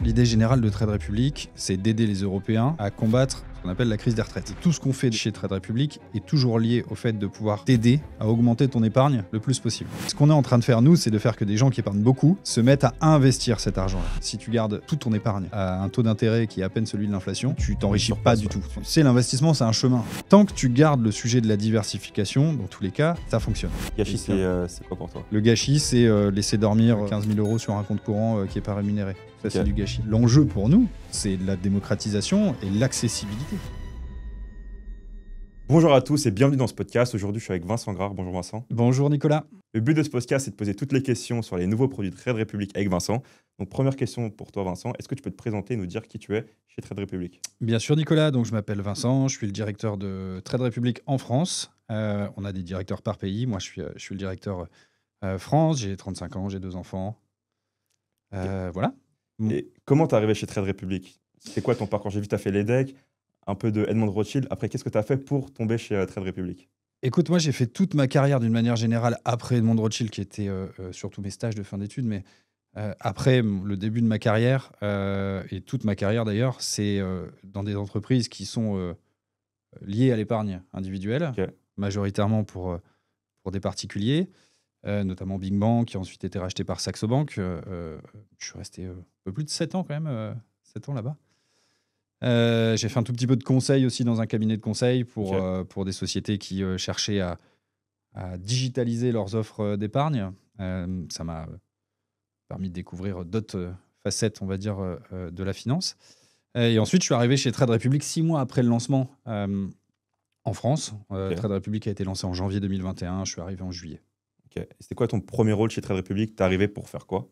L'idée générale de Trade Republic, c'est d'aider les Européens à combattre ce qu'on appelle la crise des retraites. Tout ce qu'on fait chez Trade Republic est toujours lié au fait de pouvoir t'aider à augmenter ton épargne le plus possible. Ce qu'on est en train de faire, nous, c'est de faire que des gens qui épargnent beaucoup se mettent à investir cet argent-là. Si tu gardes toute ton épargne à un taux d'intérêt qui est à peine celui de l'inflation, tu t'enrichis pas du tout. Tu sais, l'investissement, c'est un chemin. Tant que tu gardes le sujet de la diversification, dans tous les cas, ça fonctionne. Gâchis, c'est quoi pour toi? Le gâchis, c'est laisser dormir 15 000 € sur un compte courant qui n'est pas rémunéré. Ça, c'est du gâchis. L'enjeu pour nous, c'est la démocratisation et l'accessibilité. Bonjour à tous et bienvenue dans ce podcast. Aujourd'hui, je suis avec Vincent Grard. Bonjour Vincent. Bonjour Nicolas. Le but de ce podcast, c'est de poser toutes les questions sur les nouveaux produits de Trade Republic avec Vincent. Donc, première question pour toi, Vincent. Est-ce que tu peux te présenter et nous dire qui tu es chez Trade Republic? Bien sûr Nicolas, donc je m'appelle Vincent, je suis le directeur de Trade Republic en France. On a des directeurs par pays. Moi, je suis le directeur France. J'ai 35 ans, j'ai 2 enfants. Voilà. Et comment t'es arrivé chez Trade Republic? C'est quoi ton parcours? J'ai vu que tu as fait l'EDEC, un peu de Edmond Rothschild. Après, qu'est-ce que tu as fait pour tomber chez Trade Republic? Écoute, moi, j'ai fait toute ma carrière d'une manière générale après Edmond Rothschild, qui était surtout mes stages de fin d'études, mais après le début de ma carrière, et toute ma carrière d'ailleurs, c'est dans des entreprises qui sont liées à l'épargne individuelle, majoritairement pour des particuliers, notamment Big Bang, qui a ensuite été racheté par Saxo Bank. Je suis resté un peu plus de 7 ans quand même, 7 ans là-bas. J'ai fait un tout petit peu de conseil aussi dans un cabinet de conseil pour des sociétés qui cherchaient à digitaliser leurs offres d'épargne. Ça m'a permis de découvrir d'autres facettes, on va dire, de la finance. Et ensuite, je suis arrivé chez Trade Republic 6 mois après le lancement en France. Trade Republic a été lancé en janvier 2021. Je suis arrivé en juillet. C'était quoi ton premier rôle chez Trade Republic? T'es arrivé pour faire quoi?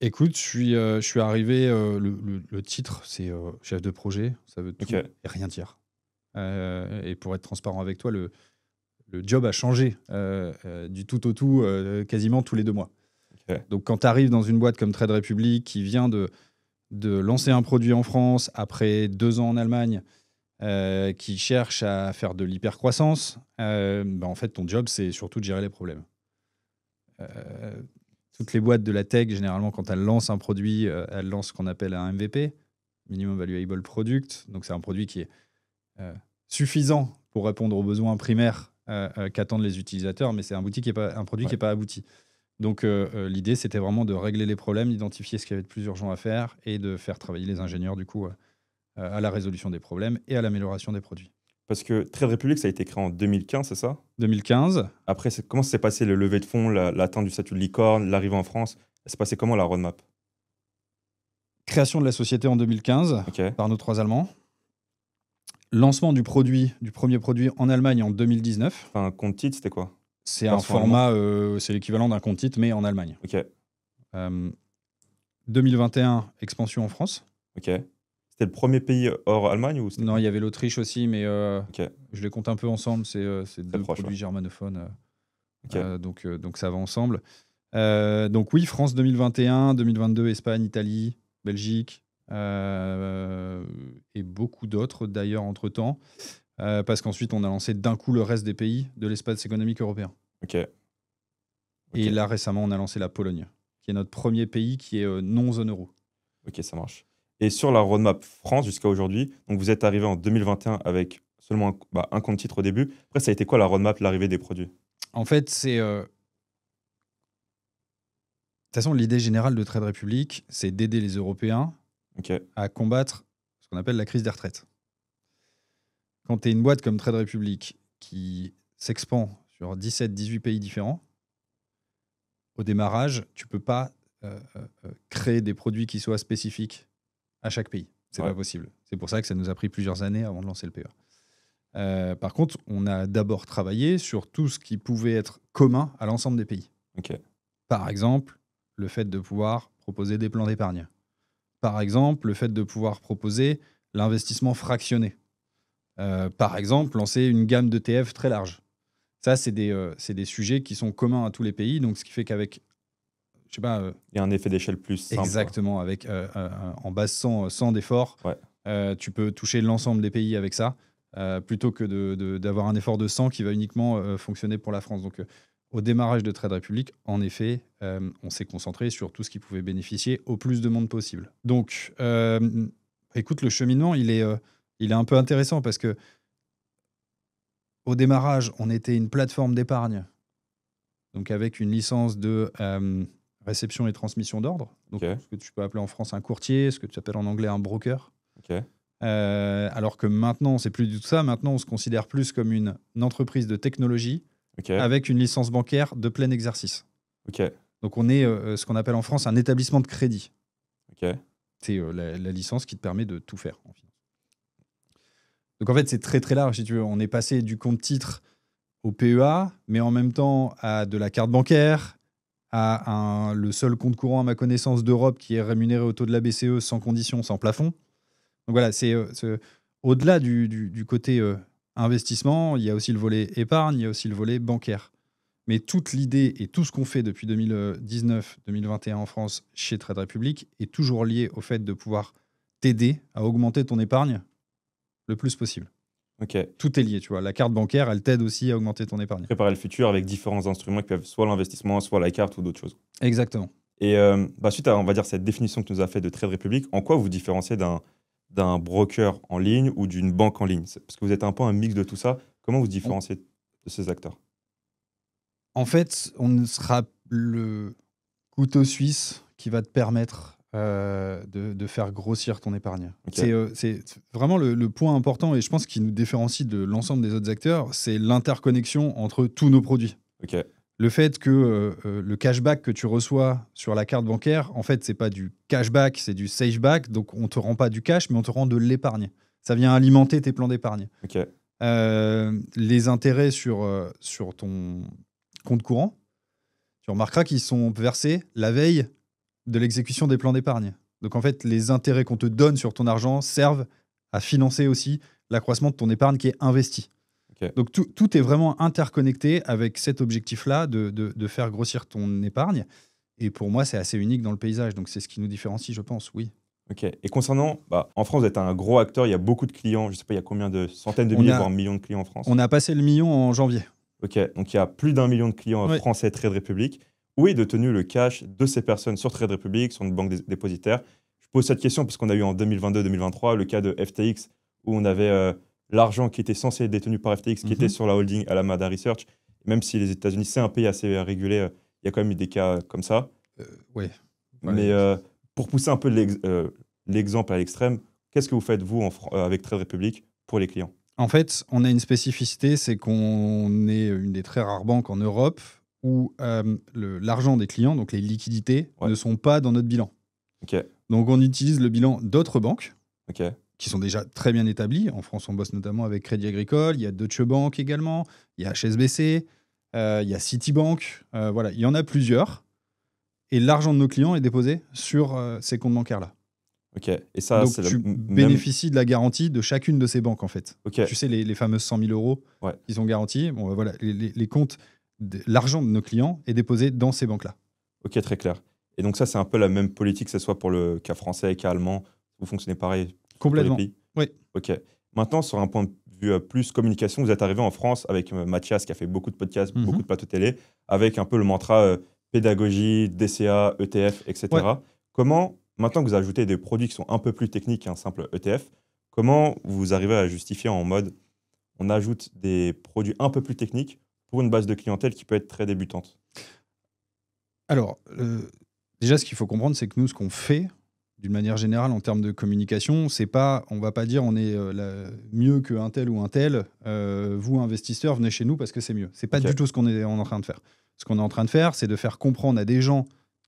Écoute, je suis arrivé, le titre, c'est chef de projet, ça veut tout et rien dire. Et pour être transparent avec toi, le job a changé du tout au tout quasiment tous les 2 mois. Donc quand tu arrives dans une boîte comme Trade Republic qui vient de lancer un produit en France après 2 ans en Allemagne, qui cherche à faire de l'hypercroissance, en fait, ton job, c'est surtout de gérer les problèmes. Toutes les boîtes de la tech, généralement, quand elles lancent un produit, elles lancent ce qu'on appelle un MVP, Minimum Valuable Product. Donc, c'est un produit qui est suffisant pour répondre aux besoins primaires qu'attendent les utilisateurs, mais c'est un produit qui n'est pas abouti. Donc, l'idée, c'était vraiment de régler les problèmes, d'identifier ce qu'il y avait de plus urgent à faire et de faire travailler les ingénieurs, du coup, à la résolution des problèmes et à l'amélioration des produits. Parce que Trade Republic, ça a été créé en 2015, c'est ça? 2015. Après, comment s'est passé le levée de fonds, l'atteinte du statut de licorne, l'arrivée en France? C'est passé comment la roadmap? Création de la société en 2015 par nos 3 Allemands. Lancement du premier produit en Allemagne en 2019. Un compte titre, c'était quoi? C'est un format, c'est l'équivalent d'un compte titre, mais en Allemagne. 2021, expansion en France. C'était le premier pays hors Allemagne ou Non, il y avait l'Autriche aussi, mais je les compte un peu ensemble. C'est 2 produits germanophones. Donc ça va ensemble. Donc oui, France 2021, 2022, Espagne, Italie, Belgique, et beaucoup d'autres d'ailleurs entre-temps. Parce qu'ensuite, on a lancé d'un coup le reste des pays de l'espace économique européen. Et là, récemment, on a lancé la Pologne, qui est notre premier pays qui est non zone euro. Ok, ça marche. Et sur la roadmap France jusqu'à aujourd'hui, donc vous êtes arrivé en 2021 avec seulement un compte titre au début. Après, ça a été quoi la roadmap, l'arrivée des produits? En fait, c'est... De toute façon, l'idée générale de Trade Republic, c'est d'aider les Européens à combattre ce qu'on appelle la crise des retraites. Quand tu es une boîte comme Trade Republic qui s'expand sur 17-18 pays différents, au démarrage, tu ne peux pas créer des produits qui soient spécifiques à chaque pays. C'est pas possible. C'est pour ça que ça nous a pris plusieurs années avant de lancer le PE. Par contre, on a d'abord travaillé sur tout ce qui pouvait être commun à l'ensemble des pays. Par exemple, le fait de pouvoir proposer des plans d'épargne. Par exemple, le fait de pouvoir proposer l'investissement fractionné. Par exemple, lancer une gamme d'ETF très large. Ça, c'est des sujets qui sont communs à tous les pays. Donc, ce qui fait qu'avec... il y a un effet d'échelle plus simple. Exactement, avec en base 100 d'efforts, tu peux toucher l'ensemble des pays avec ça, plutôt que d'avoir un effort de 100 qui va uniquement fonctionner pour la France. Donc au démarrage de Trade Republic, en effet, on s'est concentré sur tout ce qui pouvait bénéficier au plus de monde possible. Donc, écoute, le cheminement, il est un peu intéressant parce que au démarrage, on était une plateforme d'épargne, donc avec une licence de réception et transmission d'ordre, donc Ok. ce que tu peux appeler en France un courtier, ce que tu appelles en anglais un broker. Ok. Alors que maintenant, c'est plus du tout ça. Maintenant, on se considère plus comme une entreprise de technologie Ok. avec une licence bancaire de plein exercice. Ok. Donc, on est ce qu'on appelle en France un établissement de crédit. Ok. C'est la licence qui te permet de tout faire en finance. Donc, en fait, c'est très très large si tu veux. On est passé du compte titre au PEA, mais en même temps à de la carte bancaire, à le seul compte courant à ma connaissance d'Europe qui est rémunéré au taux de la BCE sans condition, sans plafond. Donc voilà, c'est au-delà du côté investissement, il y a aussi le volet épargne, il y a aussi le volet bancaire. Mais toute l'idée et tout ce qu'on fait depuis 2019-2021 en France chez Trade Republic est toujours lié au fait de pouvoir t'aider à augmenter ton épargne le plus possible. Ok. Tout est lié, tu vois. La carte bancaire, elle t'aide aussi à augmenter ton épargne. Préparer le futur avec différents instruments qui peuvent soit l'investissement, soit la carte ou d'autres choses. Exactement. Et suite à, on va dire, cette définition que tu nous as fait de Trade Republic, en quoi vous différenciez d'un broker en ligne ou d'une banque en ligne? Parce que vous êtes un peu un mix de tout ça. Comment vous différenciez de ces acteurs? En fait, on sera le couteau suisse qui va te permettre de faire grossir ton épargne. Ok. C'est vraiment le point important et je pense qui nous différencie de l'ensemble des autres acteurs, c'est l'interconnexion entre tous nos produits. Ok. Le fait que le cashback que tu reçois sur la carte bancaire, en fait, c'est pas du cashback, c'est du sageback. Donc, on te rend pas du cash, mais on te rend de l'épargne. Ça vient alimenter tes plans d'épargne. Ok. Les intérêts sur ton compte courant, tu remarqueras qu'ils sont versés la veille de l'exécution des plans d'épargne. Donc, en fait, les intérêts qu'on te donne sur ton argent servent à financer aussi l'accroissement de ton épargne qui est investie. Ok. Donc tout est vraiment interconnecté avec cet objectif-là de faire grossir ton épargne. Et pour moi, c'est assez unique dans le paysage. Donc c'est ce qui nous différencie, je pense, oui. Ok. Et concernant, en France, vous êtes un gros acteur, il y a beaucoup de clients. Je sais pas, il y a combien de centaines de milliers, voire millions de clients en France? On a passé le million en janvier. Ok. Donc il y a plus d'1 million de clients Oui. français Trade Republic. Où est détenu le cash de ces personnes sur Trade Republic, sur une banque dépositaire? Je pose cette question parce qu'on a eu en 2022-2023 le cas de FTX où on avait l'argent qui était censé être détenu par FTX qui était sur la holding Alameda Research. Même si les États-Unis, c'est un pays assez régulé, il y a quand même eu des cas comme ça. Oui. Mais pour pousser un peu l'exemple à l'extrême, qu'est-ce que vous faites, vous, avec Trade Republic, pour les clients? En fait, on a une spécificité, c'est qu'on est une des très rares banques en Europe où l'argent des clients, donc les liquidités, ne sont pas dans notre bilan. Ok. Donc on utilise le bilan d'autres banques. Ok. Qui sont déjà très bien établis. En France, on bosse notamment avec Crédit Agricole, il y a Deutsche Bank également, il y a HSBC, il y a Citibank, voilà, il y en a plusieurs. Et l'argent de nos clients est déposé sur ces comptes bancaires-là. Ok. Et ça, donc c'est tu bénéficies de la garantie de chacune de ces banques, en fait. Ok. Tu sais, les fameuses 100 000 euros qui sont garantis. Bon, voilà, les comptes, l'argent de nos clients est déposé dans ces banques-là. Ok, très clair. Et donc ça, c'est un peu la même politique, que ce soit pour le cas français et cas allemand. Vous fonctionnez pareil? Complètement. Oui. Ok. Maintenant, sur un point de vue plus communication, vous êtes arrivé en France avec Mathias qui a fait beaucoup de podcasts, beaucoup de plateaux télé, avec un peu le mantra pédagogie, DCA, ETF, etc. Ouais. Comment, maintenant que vous ajoutez des produits qui sont un peu plus techniques qu'un simple ETF, comment vous arrivez à justifier en mode on ajoute des produits un peu plus techniques pour une base de clientèle qui peut être très débutante? Alors, déjà, ce qu'il faut comprendre, c'est que nous, ce qu'on fait, d'une manière générale, en termes de communication, c'est pas, on va pas dire on est mieux qu'un tel ou un tel. Vous, investisseurs, venez chez nous parce que c'est mieux. C'est pas du tout ce qu'on est en train de faire. Ce qu'on est en train de faire, c'est de faire comprendre à des gens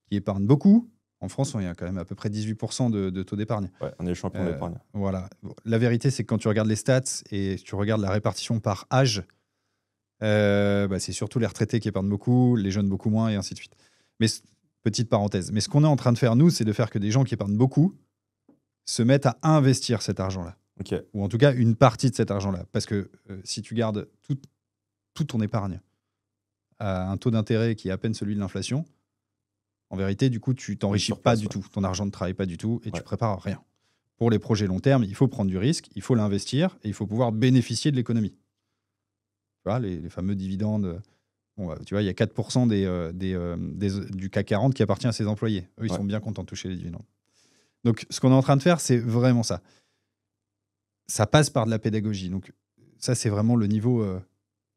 qui épargnent beaucoup. En France, il y a quand même à peu près 18% de taux d'épargne. Ouais, on est champion d'épargne. Voilà. La vérité, c'est que quand tu regardes les stats et tu regardes la répartition par âge, c'est surtout les retraités qui épargnent beaucoup, les jeunes beaucoup moins, et ainsi de suite. Mais petite parenthèse. Mais ce qu'on est en train de faire, nous, c'est de faire que des gens qui épargnent beaucoup se mettent à investir cet argent-là. Okay. Ou en tout cas, une partie de cet argent-là. Parce que si tu gardes toute ton épargne à un taux d'intérêt qui est à peine celui de l'inflation, en vérité, du coup, tu t'enrichis pas du tout. Ton argent ne travaille pas du tout et tu prépares rien. Pour les projets long terme, il faut prendre du risque, il faut l'investir et il faut pouvoir bénéficier de l'économie. Tu vois, les fameux dividendes Bon, tu vois, il y a 4% du CAC 40 qui appartient à ses employés. Eux, ils sont bien contents de toucher les dividendes. Donc, ce qu'on est en train de faire, c'est vraiment ça. Ça passe par de la pédagogie. Donc, ça, c'est vraiment le niveau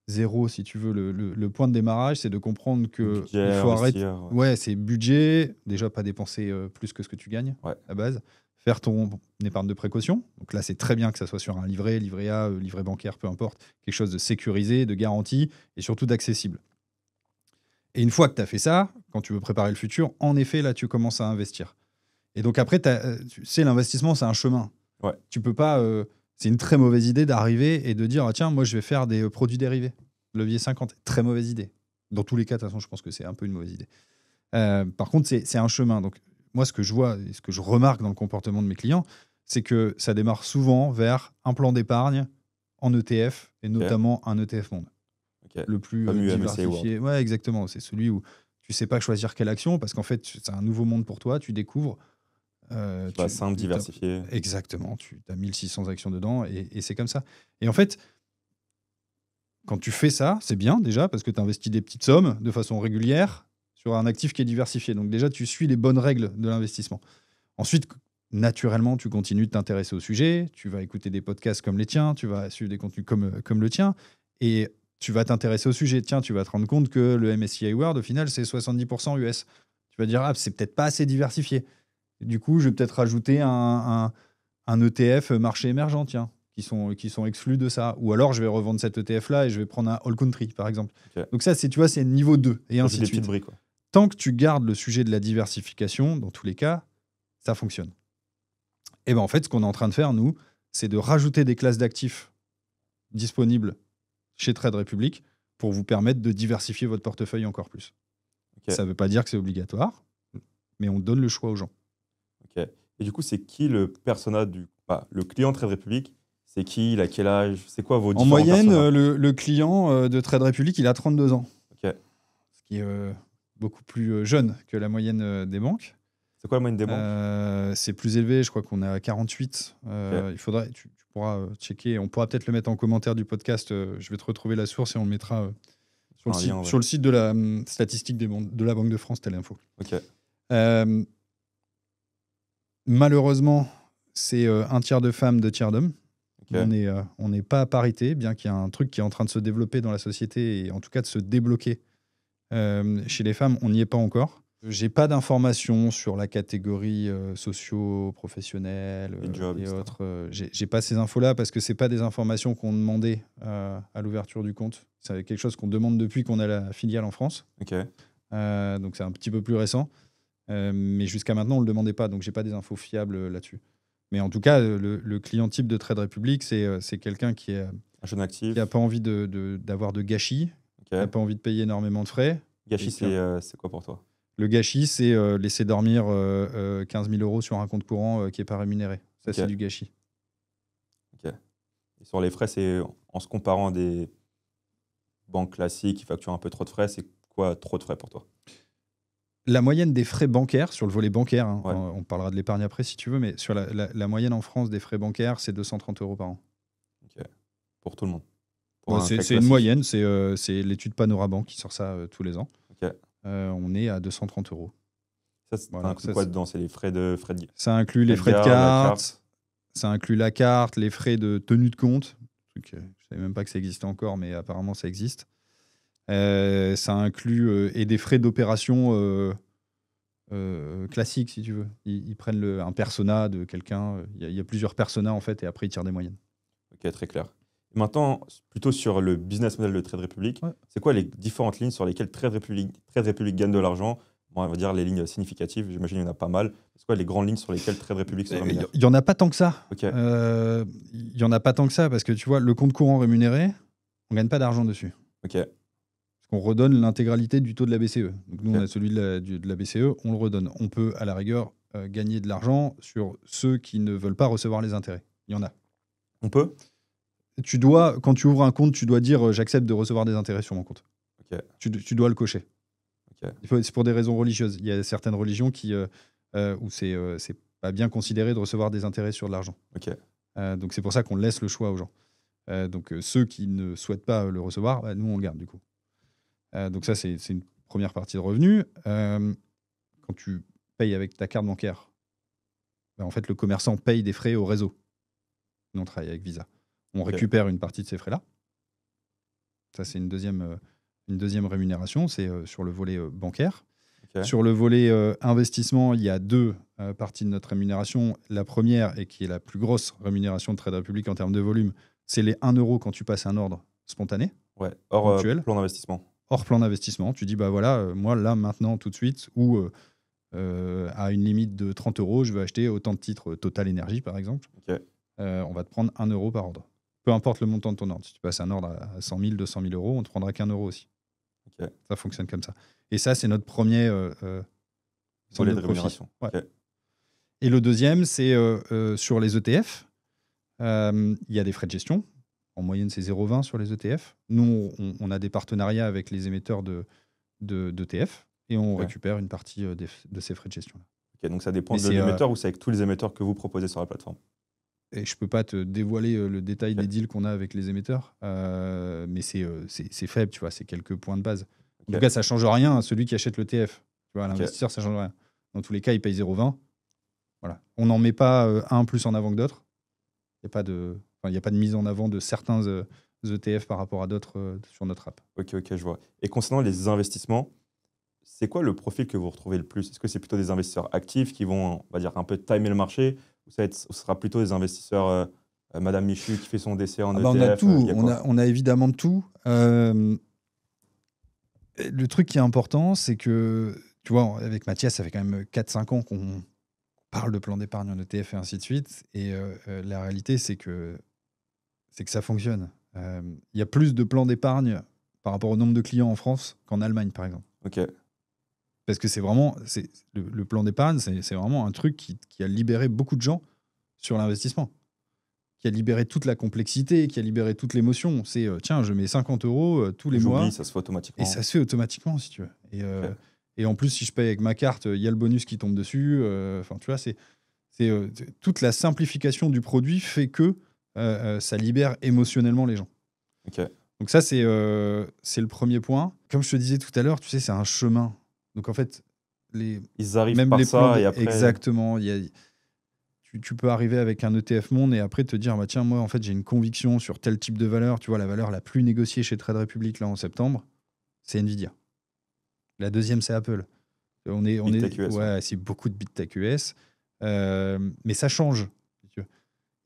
0, si tu veux. Le point de démarrage, c'est de comprendre qu'il faut arrêter. Ouais, c'est budget. Déjà, pas dépenser plus que ce que tu gagnes, à la base. Faire ton épargne de précaution. Donc là, c'est très bien que ça soit sur un livret A, livret bancaire, peu importe. Quelque chose de sécurisé, de garanti et surtout d'accessible. Et une fois que tu as fait ça, quand tu veux préparer le futur, en effet, là, tu commences à investir. Et donc après, tu sais, l'investissement, c'est un chemin. Ouais. Tu peux pas... c'est une très mauvaise idée d'arriver et de dire ah, tiens, moi, je vais faire des produits dérivés. Levier 50. Très mauvaise idée. Dans tous les cas, de toute façon, je pense que c'est un peu une mauvaise idée. Par contre, c'est un chemin. Donc, moi, ce que je vois et ce que je remarque dans le comportement de mes clients, c'est que ça démarre souvent vers un plan d'épargne en ETF et notamment un ETF monde. Le plus diversifié. Ouais, exactement. C'est celui où tu sais pas choisir quelle action parce qu'en fait, c'est un nouveau monde pour toi. Tu découvres. Simple, diversifié. Exactement. Tu as 1600 actions dedans et c'est comme ça. Et en fait, quand tu fais ça, c'est bien déjà parce que tu investis des petites sommes de façon régulière sur un actif qui est diversifié. Donc déjà, tu suis les bonnes règles de l'investissement. Ensuite, naturellement, tu continues de t'intéresser au sujet. Tu vas écouter des podcasts comme les tiens. Tu vas suivre des contenus comme le tien. Et tu vas t'intéresser au sujet. Tiens, tu vas te rendre compte que le MSCI World, au final, c'est 70% US. Tu vas dire, ah, c'est peut-être pas assez diversifié. Du coup, je vais peut-être rajouter un ETF marché émergent, tiens, qui sont exclus de ça. Ou alors, je vais revendre cet ETF-là et je vais prendre un All Country, par exemple. Donc ça, tu vois, c'est niveau 2 et ainsi de suite. Briques, quoi. Tant que tu gardes le sujet de la diversification, dans tous les cas, ça fonctionne. Et ben en fait, ce qu'on est en train de faire, nous, c'est de rajouter des classes d'actifs disponibles chez Trade Republic pour vous permettre de diversifier votre portefeuille encore plus. Ça ne veut pas dire que c'est obligatoire, mais on donne le choix aux gens. Ok. Et du coup, c'est qui le persona le client de Trade Republic? C'est qui? Il a quel âge? C'est quoi vos différents En moyenne, personas? le client de Trade Republic, il a 32 ans. Ok. Ce qui est beaucoup plus jeune que la moyenne des banques. C'est quoi la moyenne des banques? C'est plus élevé, je crois qu'on est à 48. Il faudrait, tu pourras checker, on pourra peut-être le mettre en commentaire du podcast. Je vais te retrouver la source et on le mettra sur le site de la statistique de la Banque de France, telle info. Ok. Malheureusement, c'est un tiers de femmes, 2 tiers d'hommes. Okay. On n'est pas à parité, bien qu'il y a un truc qui est en train de se développer dans la société et en tout cas de se débloquer. Chez les femmes, on n'y est pas encore. J'ai pas d'informations sur la catégorie socio-professionnelle et autres. J'ai pas ces infos-là parce que c'est pas des informations qu'on demandait à l'ouverture du compte. C'est quelque chose qu'on demande depuis qu'on a la filiale en France. Okay. Donc c'est un petit peu plus récent. Mais jusqu'à maintenant, on ne le demandait pas. Donc j'ai pas des infos fiables là-dessus. Mais en tout cas, le client type de Trade Republic, c'est quelqu'un qui est un jeune actif, qui n'a pas envie d'avoir de gâchis, qui n'a pas envie de payer énormément de frais. Gâchis, c'est quoi pour toi? Le gâchis, c'est laisser dormir 15 000 € sur un compte courant qui n'est pas rémunéré. Ça, c'est du gâchis. Ok. Et sur les frais, c'est en se comparant à des banques classiques qui facturent un peu trop de frais, c'est quoi trop de frais pour toi? La moyenne des frais bancaires, sur le volet bancaire, on parlera de l'épargne après si tu veux, mais sur la moyenne en France des frais bancaires, c'est 230 € par an. Ok. Pour tout le monde? C'est une moyenne, c'est l'étude Panorabank qui sort ça tous les ans. Okay. On est à 230 €. Ça inclut quoi dedans? C'est les frais de Ça inclut les frais de carte, ça inclut la carte, les frais de tenue de compte. Je ne savais même pas que ça existait encore, mais apparemment ça existe. Ça inclut et des frais d'opération classiques, si tu veux. Ils prennent un persona de quelqu'un. Il y a plusieurs personas, en fait, et après, ils tirent des moyennes. Ok, très clair. Et maintenant, plutôt sur le business model de Trade Republic, c'est quoi les différentes lignes sur lesquelles Trade Republic gagne de l'argent? Bon, on va dire les lignes significatives, j'imagine qu'il y en a pas mal. C'est quoi les grandes lignes sur lesquelles Trade Republic se rémunère? Il n'y en a pas tant que ça. Okay. Il n'y en a pas tant que ça, parce que tu vois, le compte courant rémunéré, on ne gagne pas d'argent dessus. Ok. Parce qu'on redonne l'intégralité du taux de la BCE. Donc nous, on a celui de la BCE, on le redonne. On peut, à la rigueur, gagner de l'argent sur ceux qui ne veulent pas recevoir les intérêts. Il y en a. On peut? Quand tu ouvres un compte, tu dois dire j'accepte de recevoir des intérêts sur mon compte. Okay. Tu dois le cocher. Okay. C'est pour des raisons religieuses. Il y a certaines religions où c'est pas bien considéré de recevoir des intérêts sur de l'argent. Okay. Donc c'est pour ça qu'on laisse le choix aux gens. Donc ceux qui ne souhaitent pas le recevoir, nous on le garde du coup. Donc ça, c'est une première partie de revenus. Quand tu payes avec ta carte bancaire, en fait, le commerçant paye des frais au réseau. Nous, on travaille avec Visa. On récupère une partie de ces frais-là. Ça, c'est une deuxième rémunération. C'est sur le volet bancaire. Sur le volet investissement, il y a 2 parties de notre rémunération. La première, et qui est la plus grosse rémunération de Trade Republic en termes de volume, c'est les 1 € quand tu passes un ordre spontané. Ouais, hors plan d'investissement. Hors plan d'investissement. Tu dis, bah voilà, moi, là, maintenant, tout de suite, ou à une limite de 30 €, je veux acheter autant de titres Total Energy, par exemple. On va te prendre 1 € par ordre. Peu importe le montant de ton ordre. Si tu passes un ordre à 100 000, 200 000 €, on ne te prendra qu'1 € aussi. Ça fonctionne comme ça. Et ça, c'est notre premier volet de rémunération. Et le deuxième, c'est sur les ETF. Il y a des frais de gestion. En moyenne, c'est 0,20 sur les ETF. Nous, on a des partenariats avec les émetteurs d'ETF et on récupère une partie de ces frais de gestion. Donc ça dépend de l'émetteur ou c'est avec tous les émetteurs que vous proposez sur la plateforme? Et je ne peux pas te dévoiler le détail des deals qu'on a avec les émetteurs, mais c'est faible, tu vois, c'est quelques points de base. En tout cas, ça ne change rien à celui qui achète l'ETF. Tu vois, l'investisseur, ça ne change rien. Dans tous les cas, il paye 0,20. Voilà. On n'en met pas un plus en avant que d'autres. Il n'y a pas de mise en avant de certains ETF par rapport à d'autres sur notre app. Ok, je vois. Et concernant les investissements, c'est quoi le profil que vous retrouvez le plus? Est-ce que c'est plutôt des investisseurs actifs qui vont, on va dire, un peu timer le marché, ou ce sera plutôt des investisseurs Madame Michu qui fait son DCA en ETF? On a tout. On a évidemment de tout. Le truc qui est important, c'est que, tu vois, avec Mathias, ça fait quand même 4-5 ans qu'on parle de plan d'épargne en ETF et ainsi de suite. Et la réalité, c'est que ça fonctionne. Il y a plus de plans d'épargne par rapport au nombre de clients en France qu'en Allemagne, par exemple. Parce que c'est vraiment... Le plan d'épargne, c'est vraiment un truc qui a libéré beaucoup de gens sur l'investissement. Qui a libéré toute la complexité, qui a libéré toute l'émotion. C'est, tiens, je mets 50 € tous les mois. Ça se fait automatiquement. Et ça se fait automatiquement, si tu veux. Et en plus, si je paye avec ma carte, il y a le bonus qui tombe dessus. Enfin, tu vois, c'est toute la simplification du produit fait que ça libère émotionnellement les gens. Donc ça, c'est le premier point. Comme je te disais tout à l'heure, tu sais, c'est un chemin. Donc en fait, ils arrivent même par les ça et après... Exactement. Tu peux arriver avec un ETF Monde et après te dire, bah, tiens, moi, en fait, j'ai une conviction sur tel type de valeur. Tu vois, la valeur la plus négociée chez Trade Republic, là, en septembre, c'est Nvidia. La deuxième, c'est Apple. C'est beaucoup de BitTech US. Mais ça change.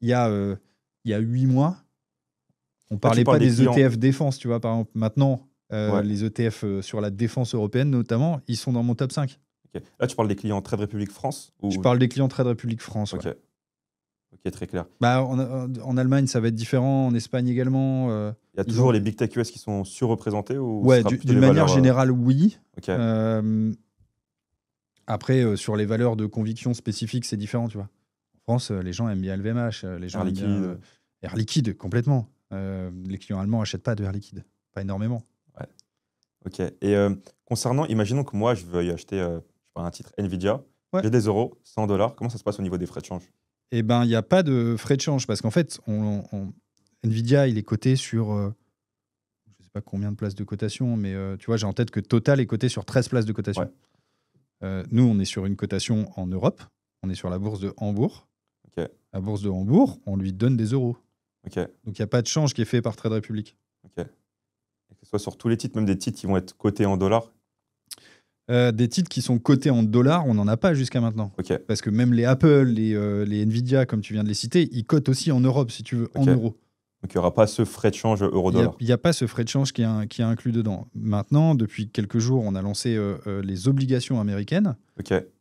Il y a 8 mois, on ne parlait pas des ETF défense. Tu vois, par exemple, maintenant, les ETF sur la défense européenne, notamment, ils sont dans mon top 5. Là, tu parles des clients Trade Republic France ou... Je parle des clients Trade Republic France. Ok, très clair. Bah, en Allemagne, ça va être différent. En Espagne également. Il y a toujours les Big Tech US qui sont surreprésentés ou d'une manière générale, oui. Après, sur les valeurs de conviction spécifiques, c'est différent, tu vois. En France, les gens aiment bien LVMH, les gens aiment bien Air Liquide, complètement. Les clients allemands n'achètent pas de Air Liquide, pas énormément. Ok. Et concernant, imaginons que moi, je veuille acheter un titre Nvidia, j'ai des euros, 100 $. Comment ça se passe au niveau des frais de change? Eh bien, il n'y a pas de frais de change parce qu'en fait, Nvidia, il est coté sur, je ne sais pas combien de places de cotation, mais tu vois, j'ai en tête que Total est coté sur 13 places de cotation. Nous, on est sur une cotation en Europe, on est sur la bourse de Hambourg. La bourse de Hambourg, on lui donne des euros. Donc, il n'y a pas de change qui est fait par Trade Republic. Et que ce soit sur tous les titres, même des titres qui vont être cotés en dollars? Des titres qui sont cotés en dollars, on n'en a pas jusqu'à maintenant. Parce que même les Apple, les Nvidia, comme tu viens de les citer, ils cotent aussi en Europe, si tu veux, en euros. Donc il n'y aura pas ce frais de change euro-dollar? Il n'y a pas ce frais de change qui est inclus dedans. Maintenant, depuis quelques jours, on a lancé les obligations américaines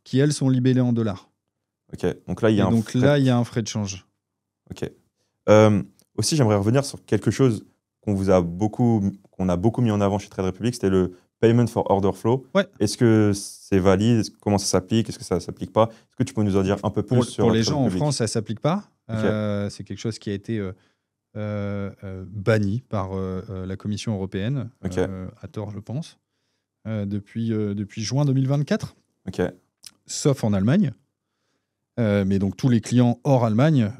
qui, elles, sont libellées en dollars. Donc là, il y a un frais de change. Aussi, j'aimerais revenir sur quelque chose qu'on a beaucoup mis en avant chez Trade Republic, c'était le Payment for Order Flow. Est-ce que c'est valide? Comment ça s'applique? Est-ce que ça ne s'applique pas? Est-ce que tu peux nous en dire un peu plus sur Pour les gens en France, ça ne s'applique pas. C'est quelque chose qui a été banni par la Commission européenne, à tort, je pense, depuis juin 2024. Sauf en Allemagne. Mais donc tous les clients hors Allemagne,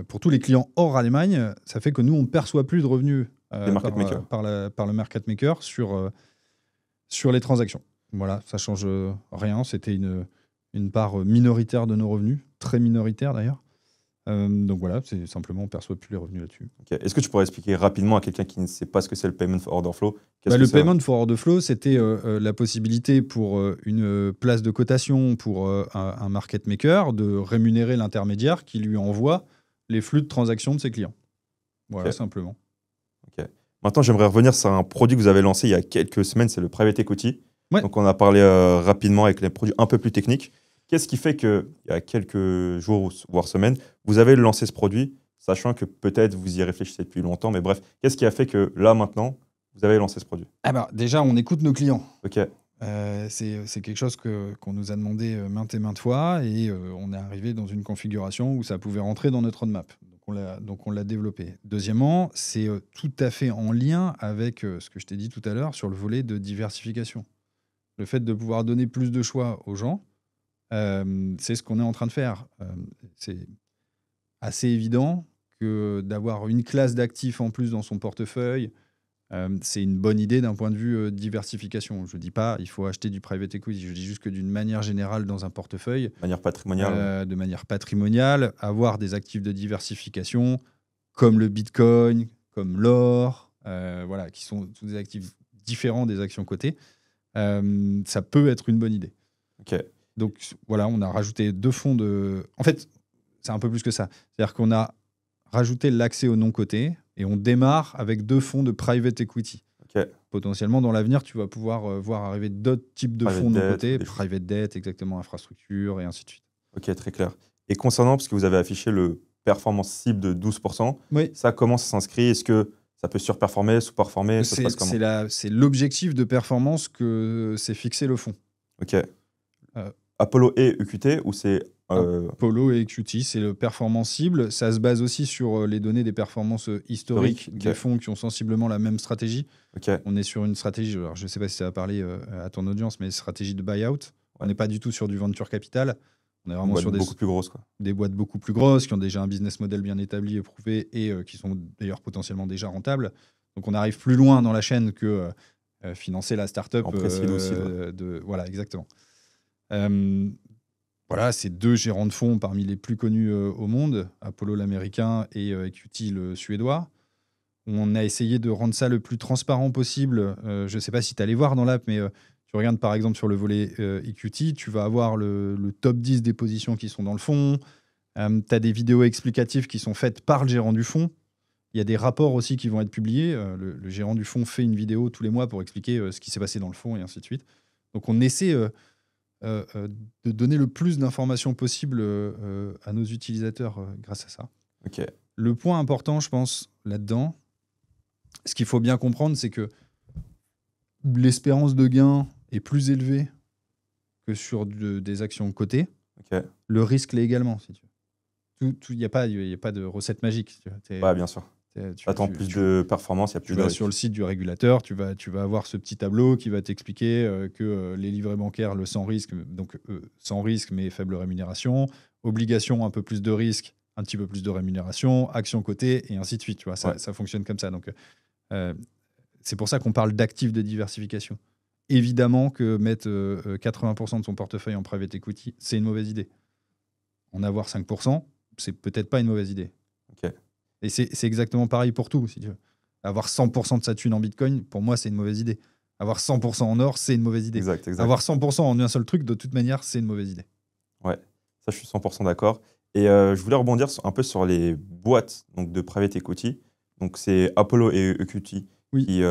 pour tous les clients hors Allemagne, ça fait que nous, on ne perçoit plus de revenus market makers. par le market maker sur les transactions. Voilà, ça change rien. C'était une part minoritaire de nos revenus, très minoritaire d'ailleurs. Donc voilà, c'est simplement on ne perçoit plus les revenus là-dessus. Okay. Est-ce que tu pourrais expliquer rapidement à quelqu'un qui ne sait pas ce que c'est le Payment for Order Flow? Le Payment for Order Flow, c'était la possibilité pour une place de cotation, pour un market maker, de rémunérer l'intermédiaire qui lui envoie les flux de transactions de ses clients. Voilà, simplement. Okay. Maintenant, j'aimerais revenir sur un produit que vous avez lancé il y a quelques semaines, c'est le Private Equity. Ouais. Donc on a parlé rapidement avec les produits un peu plus techniques. Qu'est-ce qui fait qu'il y a quelques jours, voire semaines, vous avez lancé ce produit, sachant que peut-être vous y réfléchissez depuis longtemps, mais bref, qu'est-ce qui a fait que là, maintenant, vous avez lancé ce produit? Déjà, on écoute nos clients. Ok. C'est quelque chose qu'on nous a demandé maintes et maintes fois, et on est arrivé dans une configuration où ça pouvait rentrer dans notre roadmap. Donc on l'a développé. Deuxièmement, c'est tout à fait en lien avec ce que je t'ai dit tout à l'heure sur le volet de diversification. Le fait de pouvoir donner plus de choix aux gens, c'est ce qu'on est en train de faire. C'est assez évident que d'avoir une classe d'actifs en plus dans son portefeuille, c'est une bonne idée d'un point de vue diversification. Je ne dis pas il faut acheter du private equity, je dis juste que d'une manière générale dans un portefeuille, de manière patrimoniale, avoir des actifs de diversification comme le Bitcoin, comme l'or, voilà, qui sont tous des actifs différents des actions cotées, ça peut être une bonne idée. Ok. Donc voilà, on a rajouté 2 fonds de... En fait, c'est un peu plus que ça. C'est-à-dire qu'on a rajouté l'accès aux non-cotés et on démarre avec 2 fonds de private equity. Okay. Potentiellement, dans l'avenir, tu vas pouvoir voir arriver d'autres types de fonds non-cotés, private debt, exactement, infrastructure et ainsi de suite. Ok, très clair. Et concernant, parce que vous avez affiché le performance cible de 12%, oui. Ça, comment ça s'inscrit? Est-ce que ça peut surperformer, sous-performer? Ça se passe comment? C'est l'objectif de performance que s'est fixé le fonds. Ok. Apollo et EQT ou c'est... Apollo et EQT, c'est le performance cible. Ça se base aussi sur les données des performances historiques des fonds qui ont sensiblement la même stratégie. Okay. On est sur une stratégie, alors je ne sais pas si ça va parler à ton audience, mais stratégie de buyout. On n'est pas du tout sur du venture capital. On est vraiment sur beaucoup plus grosses, quoi. Des boîtes beaucoup plus grosses qui ont déjà un business model bien établi, éprouvé et qui sont d'ailleurs potentiellement déjà rentables. Donc on arrive plus loin dans la chaîne que financer la start-up. Voilà, exactement. Voilà, c'est 2 gérants de fonds parmi les plus connus au monde, Apollo l'américain et EQT le suédois. On a essayé de rendre ça le plus transparent possible. Je ne sais pas si tu allais voir dans l'app, mais tu regardes par exemple sur le volet EQT, tu vas avoir le top 10 des positions qui sont dans le fonds. Tu as des vidéos explicatives qui sont faites par le gérant du fonds. Il y a des rapports aussi qui vont être publiés. Le gérant du fonds fait une vidéo tous les mois pour expliquer ce qui s'est passé dans le fonds et ainsi de suite. Donc on essaie de donner le plus d'informations possible à nos utilisateurs grâce à ça. Okay. Le point important, je pense, là-dedans, ce qu'il faut bien comprendre, c'est que l'espérance de gain est plus élevée que sur des actions cotées. Okay. Le risque l'est également, si tu veux. Il n'y a pas de recette magique. Ouais, bien sûr. Tu attends plus de performance, il y a plus de risque. Sur le site du régulateur, tu vas avoir ce petit tableau qui va t'expliquer que les livrets bancaires, le sans risque, donc sans risque mais faible rémunération, obligation un peu plus de risque, un petit peu plus de rémunération, action cotée et ainsi de suite. Tu vois, ça fonctionne comme ça. Donc c'est pour ça qu'on parle d'actifs de diversification. Évidemment que mettre 80% de son portefeuille en private equity, c'est une mauvaise idée. En avoir 5%, c'est peut-être pas une mauvaise idée. Ok. Et c'est exactement pareil pour tout, si tu veux. Avoir 100% de sa thune en Bitcoin, pour moi, c'est une mauvaise idée. Avoir 100% en or, c'est une mauvaise idée. Exact. Avoir 100% en un seul truc, de toute manière, c'est une mauvaise idée. Ouais, ça, je suis 100% d'accord. Et je voulais rebondir un peu sur les boîtes donc, de private equity. Donc, c'est Apollo et EQT qui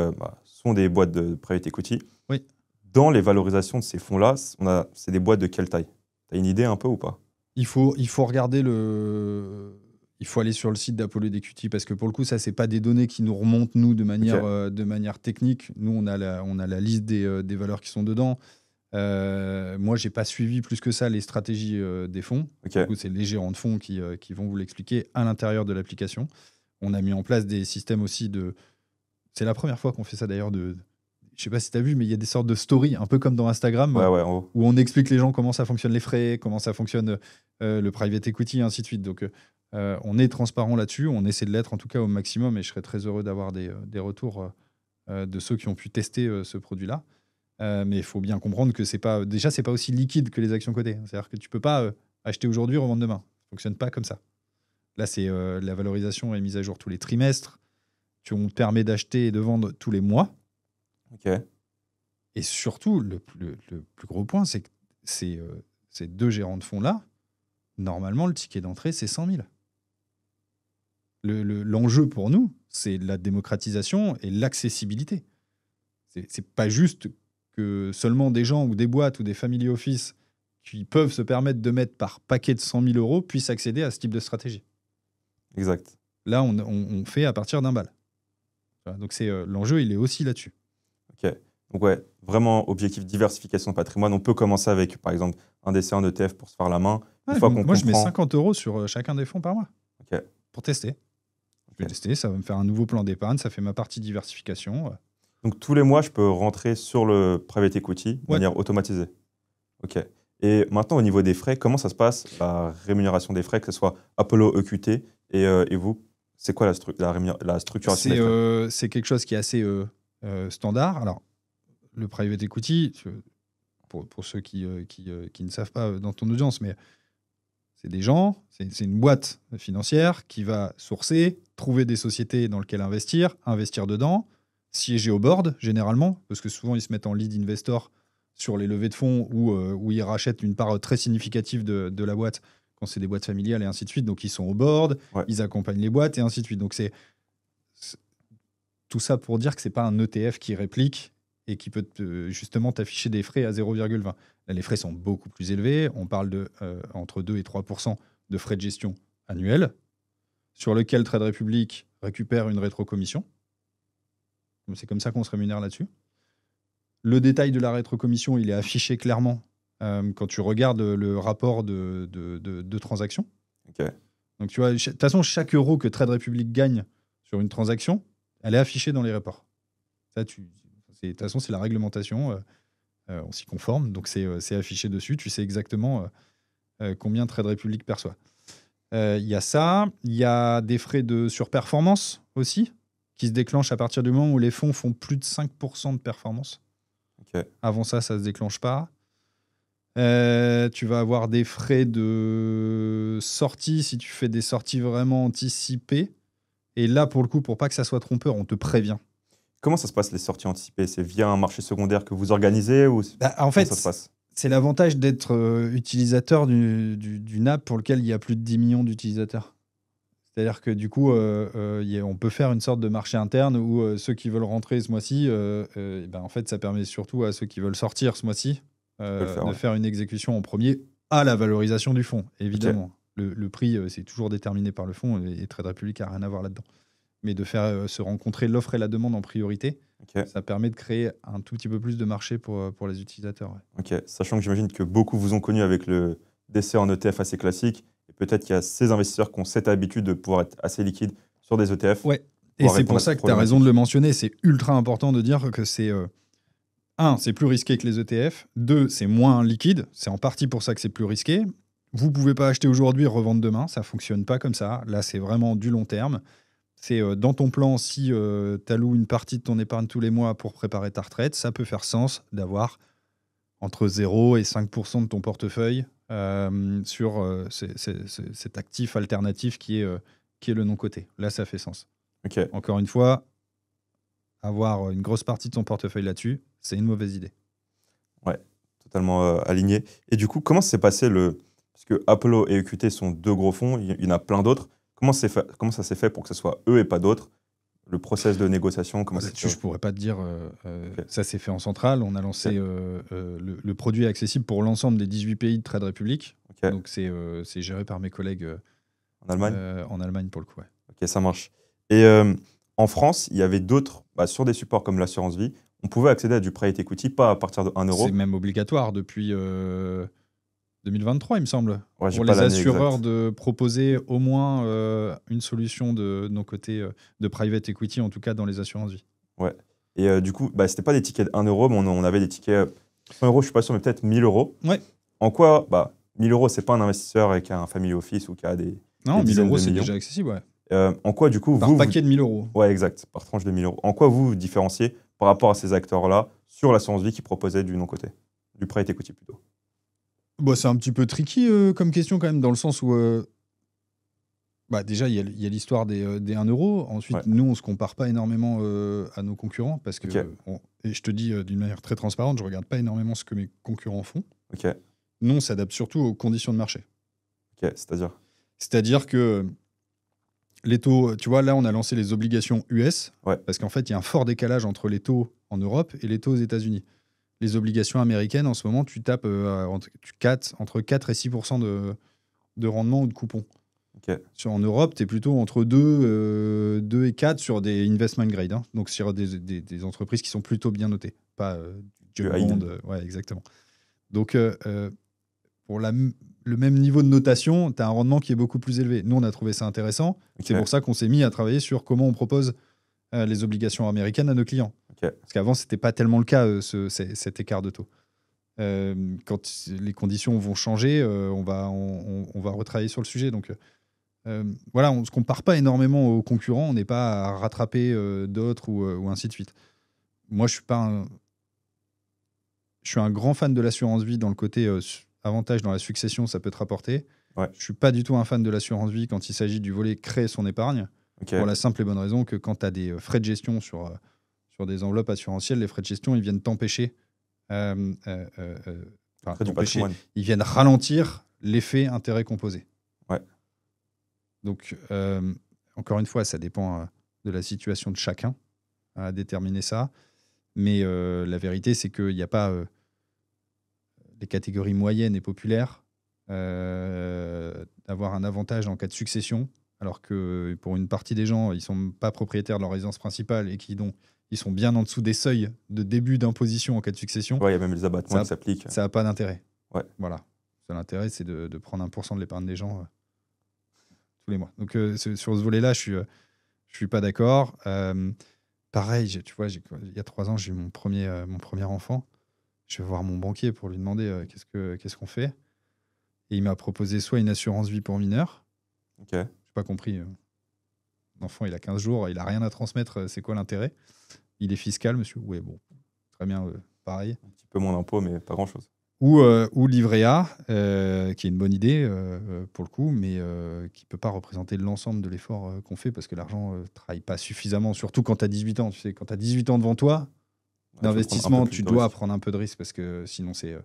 sont des boîtes de private equity. Oui. Dans les valorisations de ces fonds-là, c'est des boîtes de quelle taille? Tu as une idée un peu ou pas? Il faut regarder Il faut aller sur le site d'Apollo et d'EQT parce que pour le coup, ça, c'est pas des données qui nous remontent, nous, de manière technique. Nous, on a la liste des valeurs qui sont dedans. Moi, j'ai pas suivi plus que ça les stratégies des fonds. Du coup, c'est les gérants de fonds qui vont vous l'expliquer à l'intérieur de l'application. On a mis en place des systèmes aussi de... C'est la première fois qu'on fait ça d'ailleurs. Je sais pas si tu as vu, mais il y a des sortes de stories, un peu comme dans Instagram, où on explique les gens comment ça fonctionne les frais, comment ça fonctionne le private equity, et ainsi de suite. Donc, On est transparent là-dessus, on essaie de l'être en tout cas au maximum, et je serais très heureux d'avoir des retours de ceux qui ont pu tester ce produit-là. Mais il faut bien comprendre que c'est pas aussi liquide que les actions cotées. C'est-à-dire que tu peux pas acheter aujourd'hui, revendre demain. Ça fonctionne pas comme ça. Là, c'est la valorisation est mise à jour tous les trimestres. On te permet d'acheter et de vendre tous les mois. Ok. Et surtout, le plus gros point, c'est que ces deux gérants de fonds-là, normalement, le ticket d'entrée, c'est 100 000. L'enjeu pour nous, c'est la démocratisation et l'accessibilité. C'est pas juste que seulement des gens ou des boîtes ou des family office qui peuvent se permettre de mettre par paquet de 100 000 euros puissent accéder à ce type de stratégie. Exact. Là, on fait à partir d'1 balle. Voilà, donc l'enjeu, il est aussi là-dessus. Ok. Donc ouais, vraiment objectif diversification de patrimoine. On peut commencer avec, par exemple, un DC, un ETF pour se faire la main. Ouais, moi, je mets 50 euros sur chacun des fonds par mois. Ok. Pour tester. Je vais tester, ça va me faire un nouveau plan d'épargne, ça fait ma partie diversification. Donc tous les mois, je peux rentrer sur le private equity de manière automatisée. Ok. Et maintenant, au niveau des frais, comment ça se passe, la rémunération des frais, que ce soit Apollo, EQT et vous? C'est quoi la structuration des frais? C'est quelque chose qui est assez standard. Alors, le private equity, pour ceux qui ne savent pas dans ton audience, mais c'est des gens, c'est une boîte financière qui va sourcer, trouver des sociétés dans lesquelles investir dedans, siéger au board, généralement, parce que souvent, ils se mettent en lead investor sur les levées de fonds où ils rachètent une part très significative de la boîte quand c'est des boîtes familiales et ainsi de suite. Donc, ils sont au board, ils accompagnent les boîtes et ainsi de suite. Donc, c'est tout ça pour dire que ce n'est pas un ETF qui réplique et qui peut justement t'afficher des frais à 0,20. Là, les frais sont beaucoup plus élevés. On parle de entre 2 et 3% de frais de gestion annuels, sur lequel Trade Republic récupère une rétrocommission. C'est comme ça qu'on se rémunère là-dessus. Le détail de la rétrocommission, il est affiché clairement quand tu regardes le rapport de transaction. Okay. Donc, tu vois, de toute façon, chaque euro que Trade Republic gagne sur une transaction, elle est affichée dans les rapports. Ça, de toute façon, c'est la réglementation. On s'y conforme. Donc, c'est affiché dessus. Tu sais exactement combien Trade Republic perçoit. Il y a ça. Il y a des frais de surperformance aussi, qui se déclenchent à partir du moment où les fonds font plus de 5% de performance. Okay. Avant ça, ça ne se déclenche pas. Tu vas avoir des frais de sortie si tu fais des sorties vraiment anticipées. Et là, pour le coup, pour pas que ça soit trompeur, on te prévient. Comment ça se passe, les sorties anticipées? C'est via un marché secondaire que vous organisez ou en fait, ça se passe? C'est l'avantage d'être utilisateur d'une app pour lequel il y a plus de 10 millions d'utilisateurs. C'est-à-dire que du coup, on peut faire une sorte de marché interne où ceux qui veulent rentrer ce mois-ci, en fait, ça permet surtout à ceux qui veulent sortir ce mois-ci de faire une exécution en premier à la valorisation du fonds, évidemment. Okay. Le prix, c'est toujours déterminé par le fonds et Trade Republic n'a rien à voir là-dedans. Mais de faire se rencontrer l'offre et la demande en priorité, ça permet de créer un tout petit peu plus de marché pour les utilisateurs. Ok, sachant que j'imagine que beaucoup vous ont connu avec le DC en ETF assez classique. Peut-être qu'il y a ces investisseurs qui ont cette habitude de pouvoir être assez liquides sur des ETF. Ouais, et c'est pour ça que tu as raison de le mentionner. C'est ultra important de dire que c'est... c'est plus risqué que les ETF. 2, c'est moins liquide. C'est en partie pour ça que c'est plus risqué. Vous ne pouvez pas acheter aujourd'hui et revendre demain. Ça ne fonctionne pas comme ça. Là, c'est vraiment du long terme. C'est dans ton plan, si tu alloues une partie de ton épargne tous les mois pour préparer ta retraite, ça peut faire sens d'avoir entre 0 et 5% de ton portefeuille sur cet actif alternatif qui est le non-coté. Là, ça fait sens. Okay. Encore une fois, avoir une grosse partie de ton portefeuille là-dessus, c'est une mauvaise idée. Ouais, totalement aligné. Et du coup, comment s'est passé Parce que Apollo et EQT sont deux gros fonds, il y en a plein d'autres. Comment ça s'est fait pour que ce soit eux et pas d'autres? Le process de négociation, comment là-dessus, je ne pourrais pas te dire. Okay. Ça s'est fait en centrale. On a lancé le produit est accessible pour l'ensemble des 18 pays de Trade Republic. Okay. Donc, c'est géré par mes collègues en Allemagne. En Allemagne, pour le coup. Ouais. Ok, ça marche. Et en France, il y avait d'autres, sur des supports comme l'assurance vie, on pouvait accéder à du private equity, pas à partir de 1 euro. C'est même obligatoire depuis 2023, il me semble, pour les assureurs de proposer au moins une solution de nos côtés de private equity, en tout cas dans les assurances vie. Ouais. Et du coup, c'était pas des tickets de 1 euro, mais on avait des tickets 100 euros, je suis pas sûr, mais peut-être 1 000 euros. Ouais. En quoi 1 000 euros, c'est pas un investisseur avec un family office ou qui a des Non, des 1000 dizaines euros, de c'est millions. déjà accessible, ouais. En quoi, du coup, Par paquet de 1000 euros. Ouais, exact, par tranche de 1000 euros. En quoi vous vous différenciez par rapport à ces acteurs-là sur l'assurance vie qui proposaient du non-coté, du private equity plutôt? Bah, c'est un petit peu tricky comme question quand même, dans le sens où bah, déjà, il y a l'histoire des 1 euro. Ensuite, Ouais. nous, on ne se compare pas énormément à nos concurrents parce que, Ok. et je te dis d'une manière très transparente, je ne regarde pas énormément ce que mes concurrents font. Ok, Nous, on s'adapte surtout aux conditions de marché. ok, c'est-à-dire? C'est-à-dire que les taux, tu vois, là, on a lancé les obligations US Ouais. parce qu'en fait, il y a un fort décalage entre les taux en Europe et les taux aux États-Unis. Les obligations américaines, en ce moment, tu tapes entre 4 et 6% de rendement ou de coupon. Ok, En Europe, tu es plutôt entre 2 et 4 sur des investment grade, hein. Donc sur des entreprises qui sont plutôt bien notées, pas du junk high bond. yield. Ouais, exactement. Donc pour le même niveau de notation, tu as un rendement qui est beaucoup plus élevé. Nous, on a trouvé ça intéressant. Ok, C'est pour ça qu'on s'est mis à travailler sur comment on propose les obligations américaines à nos clients. ok, Parce qu'avant, ce n'était pas tellement le cas, cet écart de taux. Quand les conditions vont changer, on va retravailler sur le sujet. Donc voilà, on ne se compare pas énormément aux concurrents, on n'est pas à rattraper d'autres ou ainsi de suite. Moi, je suis un grand fan de l'assurance vie dans le côté avantage dans la succession, ça peut te rapporter. Ouais. Je ne suis pas du tout un fan de l'assurance vie quand il s'agit du volet créer son épargne, ok. pour la simple et bonne raison que quand tu as des frais de gestion sur des enveloppes assurantielles, les frais de gestion, ils viennent t'empêcher. Après, du patrimoine. Ils viennent ralentir l'effet intérêt composé. Ouais. Donc, encore une fois, ça dépend de la situation de chacun à déterminer ça. Mais la vérité, c'est qu'il n'y a pas les catégories moyennes et populaires d'avoir un avantage en cas de succession, alors que pour une partie des gens, ils ne sont pas propriétaires de leur résidence principale et ils sont bien en dessous des seuils de début d'imposition en cas de succession. Ouais, il y a même les abattements qui s'appliquent. Ça n'a pas d'intérêt. Ouais. Voilà. L'intérêt, c'est de prendre 1% de l'épargne des gens tous les mois. Donc, sur ce volet-là, je suis pas d'accord. Pareil, tu vois, il y a 3 ans, j'ai eu mon premier enfant. Je vais voir mon banquier pour lui demander qu'est-ce qu'on fait. Et il m'a proposé soit une assurance vie pour mineurs. Ok. Je n'ai pas compris. L'enfant, il a 15 jours, il n'a rien à transmettre. C'est quoi l'intérêt? Il est fiscal, monsieur. Oui, bon, très bien, pareil. Un petit peu moins d'impôts, mais pas grand-chose. Ou livret A, qui est une bonne idée pour le coup, mais qui ne peut pas représenter l'ensemble de l'effort qu'on fait parce que l'argent ne travaille pas suffisamment, surtout quand tu as 18 ans. Tu sais, quand tu as 18 ans devant toi, d'investissement, tu dois prendre un peu de risque parce que sinon c'est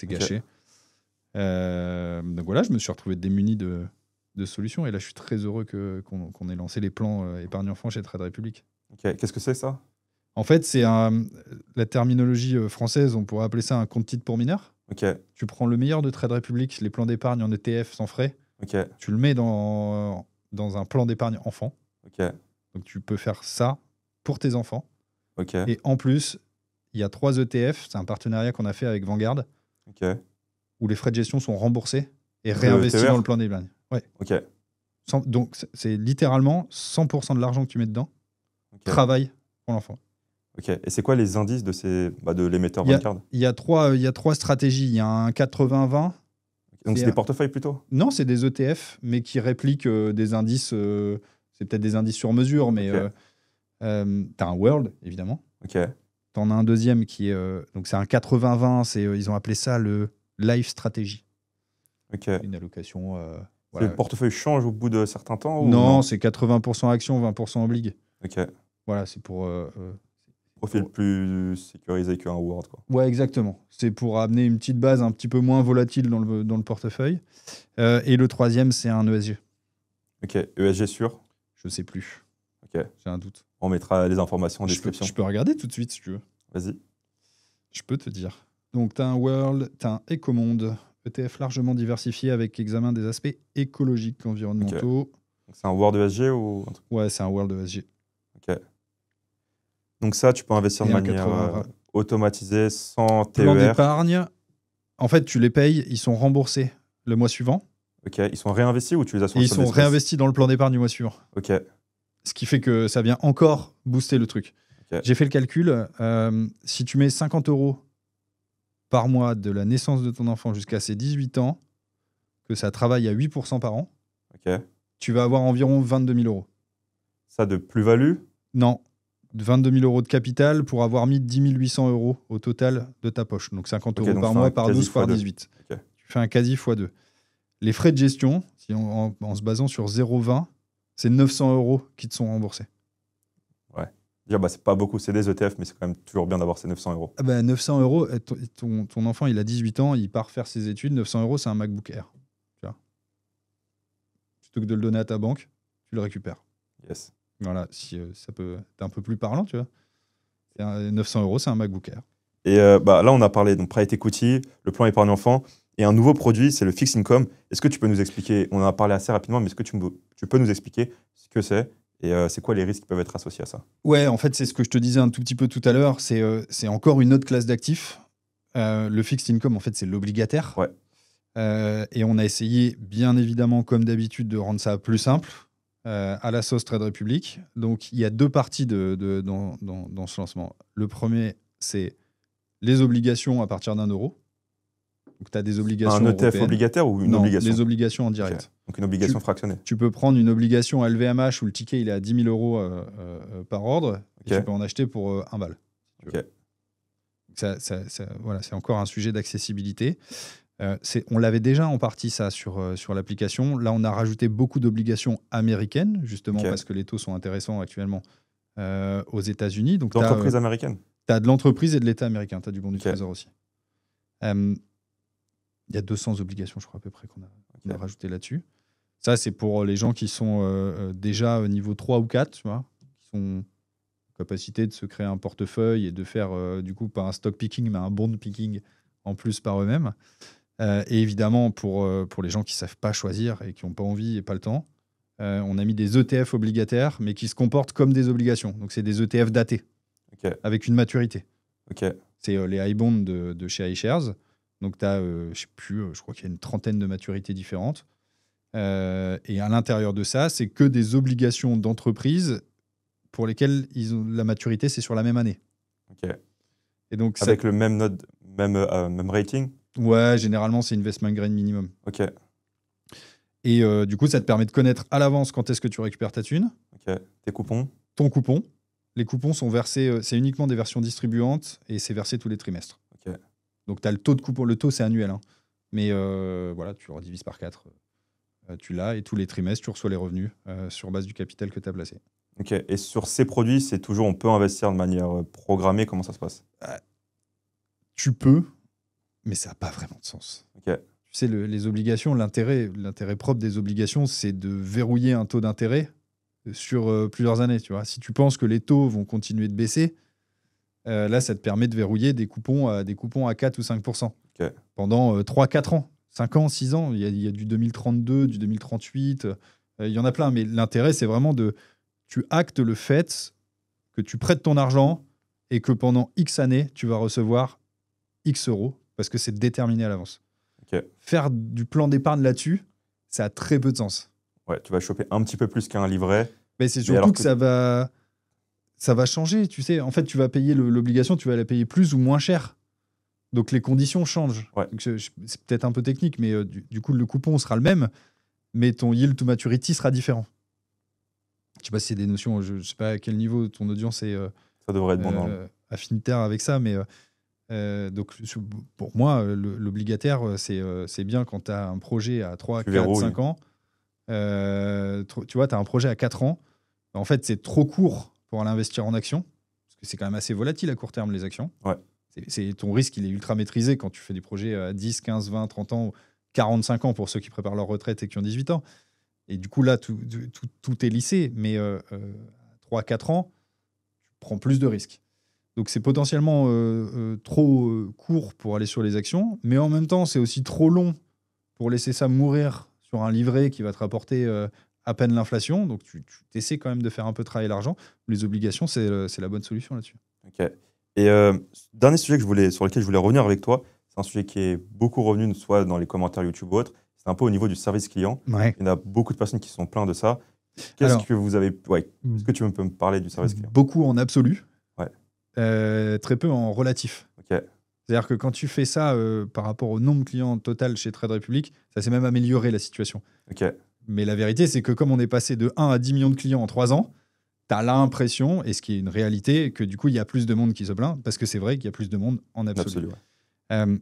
gâché. Donc voilà, je me suis retrouvé démuni de solutions et là je suis très heureux qu'on ait lancé les plans épargne enfant chez Trade Republic. Ok, qu'est-ce que c'est ça? En fait, c'est la terminologie française, on pourrait appeler ça un compte titre pour mineurs. Ok. Tu prends le meilleur de Trade Republic, les plans d'épargne en ETF sans frais. Ok. Tu le mets dans un plan d'épargne enfant. Ok. Donc tu peux faire ça pour tes enfants. Ok. Et en plus, il y a 3 ETF. C'est un partenariat qu'on a fait avec Vanguard. Ok. Où les frais de gestion sont remboursés et réinvestis dans le plan d'épargne. Ouais. Ok. Donc c'est littéralement 100% de l'argent que tu mets dedans travaille pour l'enfant. Ok. Et c'est quoi les indices de l'émetteur Vanguard? Il y a 3 stratégies. Il y a un 80-20. Donc c'est des portefeuilles plutôt? Non, c'est des ETF, mais qui répliquent des indices. C'est peut-être des indices sur mesure, mais tu as un World, évidemment. Ok. Tu en as un deuxième qui est. Donc c'est un 80-20. Ils ont appelé ça le Life Strategy. Ok. Une allocation. Voilà. Le portefeuille change au bout de certains temps non, c'est 80% actions, 20% obligue. Ok. Voilà, c'est pour. Profil plus sécurisé qu'un World, quoi. Ouais, exactement. C'est pour amener une petite base un petit peu moins volatile dans le portefeuille. Et le troisième, c'est un ESG. Ok. ESG sûr? Je sais plus. Ok. J'ai un doute. On mettra les informations en description. Je peux regarder tout de suite si tu veux. Vas-y. Je peux te dire. Donc, tu as un World, tu as un Ecomonde, ETF largement diversifié avec examen des aspects écologiques, environnementaux. Okay. C'est un World ESG ou un truc? Ouais, c'est un World ESG. Ok. Donc ça, tu peux investir de manière automatisée, sans TER. Plan d'épargne, en fait, tu les payes, ils sont remboursés le mois suivant. Ok, ils sont réinvestis ou tu les as sur le solde d'espèces? Ils sont réinvestis dans le plan d'épargne du mois suivant. Ok. Ce qui fait que ça vient encore booster le truc. Okay. J'ai fait le calcul. Si tu mets 50 € par mois de la naissance de ton enfant jusqu'à ses 18 ans, que ça travaille à 8% par an, okay. tu vas avoir environ 22 000 euros. Ça de plus-value? Non, 22 000 euros de capital pour avoir mis 10 800 euros au total de ta poche. Donc 50 euros donc par c'est un mois, par quasi 12, par x2. 18. Ok. Tu fais un quasi x2. Les frais de gestion, en se basant sur 0,20, c'est 900 euros qui te sont remboursés. Dire, c'est pas beaucoup, c'est des ETF, mais c'est quand même toujours bien d'avoir ces 900 euros. 900 euros, ton enfant, il a 18 ans, il part faire ses études. 900 euros, c'est un MacBook Air. Tu vois. Plutôt que de le donner à ta banque, tu le récupères. Yes. Voilà, si ça peut être un peu plus parlant, tu vois. 900 euros, c'est un MacBook Air. Et là, on a parlé de private equity, le plan épargne enfant, et un nouveau produit, c'est le fixed income. Est-ce que tu peux nous expliquer, on en a parlé assez rapidement, mais est-ce que tu peux nous expliquer ce que c'est et c'est quoi les risques qui peuvent être associés à ça? Ouais, en fait, c'est ce que je te disais un tout petit peu tout à l'heure. C'est encore une autre classe d'actifs. Le fixed income, en fait, c'est l'obligataire. Ouais. Et on a essayé, bien évidemment, comme d'habitude, de rendre ça plus simple à la sauce Trade Republic. Donc, il y a deux parties dans ce lancement. Le premier, c'est les obligations à partir d'1 euro. Donc, tu as des obligations Un ETF européennes. obligataire ou une Non, obligation? les obligations en direct. Okay. Donc une obligation fractionnée. Tu peux prendre une obligation à LVMH où le ticket il est à 10 000 euros par ordre et tu peux en acheter pour 1 balle. Okay. Voilà, c'est encore un sujet d'accessibilité. On l'avait déjà en partie ça sur l'application. Là, on a rajouté beaucoup d'obligations américaines, justement parce que les taux sont intéressants actuellement aux États-Unis. Donc, d'entreprise américaine? Tu as de l'entreprise et de l'État américain. Tu as du bon du Trésor aussi. Il y a 200 obligations, je crois, à peu près, qu'on a rajouté là-dessus. Ça, c'est pour les gens qui sont déjà niveau 3 ou 4, tu vois, qui sont en capacité de se créer un portefeuille et de faire, du coup, pas un stock picking, mais un bond picking en plus par eux-mêmes. Et évidemment, pour les gens qui ne savent pas choisir et qui n'ont pas envie et pas le temps, on a mis des ETF obligataires, mais qui se comportent comme des obligations. Donc, c'est des ETF datés, avec une maturité. C'est les iBonds de chez iShares. Donc, tu as, je crois qu'il y a une trentaine de maturités différentes. Et à l'intérieur de ça, c'est que des obligations d'entreprise pour lesquelles la maturité, c'est sur la même année. Et donc, avec le même note, même rating? Ouais, généralement, c'est investment grade minimum. Et du coup, ça te permet de connaître à l'avance quand est-ce que tu récupères ta thune. Tes coupons? Ton coupon. Les coupons sont versés, c'est uniquement des versions distribuantes et c'est versé tous les trimestres. Donc, tu as le taux de coupon. Le taux, c'est annuel. Hein. Mais voilà, tu redivises par 4. Tu l'as et tous les trimestres, tu reçois les revenus sur base du capital que tu as placé. Et sur ces produits, c'est toujours, on peut investir de manière programmée. Comment ça se passe? Tu peux, mais ça n'a pas vraiment de sens. Tu sais, les obligations, l'intérêt propre des obligations, c'est de verrouiller un taux d'intérêt sur plusieurs années. Tu vois. Si tu penses que les taux vont continuer de baisser, là, ça te permet de verrouiller des coupons à 4 ou 5% pendant 3-4 ans. 5 ans, 6 ans, il y a du 2032, du 2038, il y en a plein. Mais l'intérêt, c'est vraiment tu actes le fait que tu prêtes ton argent et que pendant X années, tu vas recevoir X euros parce que c'est déterminé à l'avance. Faire du plan d'épargne là-dessus, ça a très peu de sens. Ouais, tu vas choper un petit peu plus qu'un livret. Mais c'est surtout que ça va changer. Tu sais, en fait, tu vas payer l'obligation, tu vas la payer plus ou moins cher. Donc les conditions changent. C'est peut-être un peu technique, mais du coup, le coupon sera le même, mais ton yield to maturity sera différent. Je ne sais pas si c'est des notions, je ne sais pas à quel niveau ton audience est ça devrait être bon affinitaire avec ça, mais donc pour moi, l'obligataire, c'est bien quand tu as un projet à 3, 4, 5 ans. Tu vois, tu as un projet à 4 ans. En fait, c'est trop court pour aller investir en actions, parce que c'est quand même assez volatile à court terme, les actions. Ton risque, il est ultra maîtrisé quand tu fais des projets à 10, 15, 20, 30 ans, 45 ans pour ceux qui préparent leur retraite et qui ont 18 ans. Et du coup, là, tout est lissé. Mais 3-4 ans, tu prends plus de risques. Donc, c'est potentiellement trop court pour aller sur les actions. Mais en même temps, c'est aussi trop long pour laisser ça mourir sur un livret qui va te rapporter à peine l'inflation. Donc, tu essaies quand même de faire un peu travailler l'argent. Les obligations, c'est la bonne solution là-dessus. Et dernier sujet sur lequel je voulais revenir avec toi, c'est un sujet qui est beaucoup revenu, soit dans les commentaires YouTube ou autres, c'est un peu au niveau du service client. Il y en a beaucoup de personnes qui sont plaintes de ça. Est-ce que tu peux me parler du service client? Beaucoup en absolu, très peu en relatif. C'est-à-dire que quand tu fais ça par rapport au nombre de clients total chez Trade Republic, ça s'est même amélioré la situation. Mais la vérité, c'est que comme on est passé de 1 à 10 millions de clients en 3 ans, tu as l'impression, et ce qui est une réalité, que du coup, il y a plus de monde qui se plaint, parce que c'est vrai qu'il y a plus de monde en absolu. Ouais. Euh,